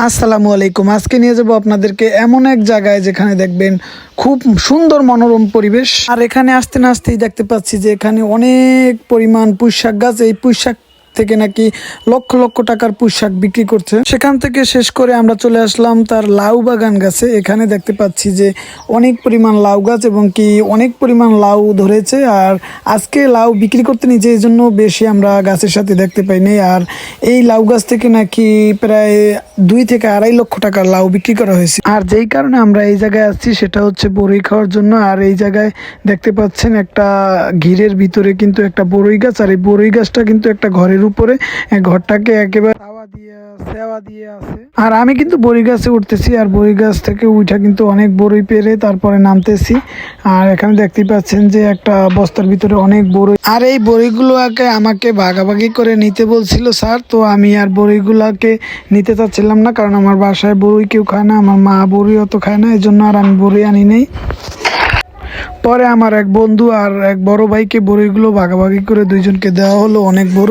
আসসালামু আলাইকুম। আজকে নিয়ে যাব আপনাদেরকে এমন এক জায়গায় যেখানে দেখবেন খুব সুন্দর মনোরম পরিবেশ। আর এখানে আসতে না আসতেই দেখতে পাচ্ছি যে এখানে অনেক পরিমাণ পুঁইশাক গাছ, এই পুঁইশাক থেকে নাকি লক্ষ লক্ষ টাকার পুঁইশাক বিক্রি করছে। সেখান থেকে শেষ করে আমরা চলে আসলাম তার লাউ বাগান গাছে। এখানে দেখতে পাচ্ছি যে অনেক পরিমাণ লাউ গাছ এবং কি অনেক পরিমাণ লাউ ধরেছে। আর আজকে লাউ বিক্রি করতে নিয়েছে, এই জন্য বেশি আমরা গাছের সাথে দেখতে পাইনি। আর এই লাউ গাছ থেকে নাকি প্রায় 2 থেকে 2.5 লক্ষ টাকার লাউ বিক্রি করা হয়েছে। আর যেই কারণে আমরা এই জায়গায় আসছি সেটা হচ্ছে বড়ই খাওয়ার জন্য। আর এই জায়গায় দেখতে পাচ্ছেন একটা ঘিরের ভিতরে কিন্তু একটা বড়ই গাছ, আর এই বড়ই গাছটা কিন্তু একটা ঘরের উপরে, ঘরটাকে একেবারে সেওয়া দিয়ে আছে। আর আমি কিন্তু বড়ই গাছে উঠতেছি, আর বড়ই গাছ থেকে উঠা কিন্তু অনেক বড়ই পেরে তারপরে নামতেছি। আর এখানে দেখতে পাচ্ছেন যে একটা বস্তার ভিতরে অনেক বড়ই। আর এই বড়িগুলোকে আমাকে ভাগাভাগি করে নিতে বলছিল স্যার, তো আমি আর বড়িগুলোকে নিতে চাচ্ছিলাম না, কারণ আমার বাসায় বড়ি কেউ খায় না, আমার মা বড়ি অত খায় না, এই জন্য আর আমি বড়ি আনি নেই। পরে আমার এক বন্ধু আর এক বড় ভাইকে বড়িগুলো ভাগাভাগি করে দুইজনকে দেওয়া হলো, অনেক বড়।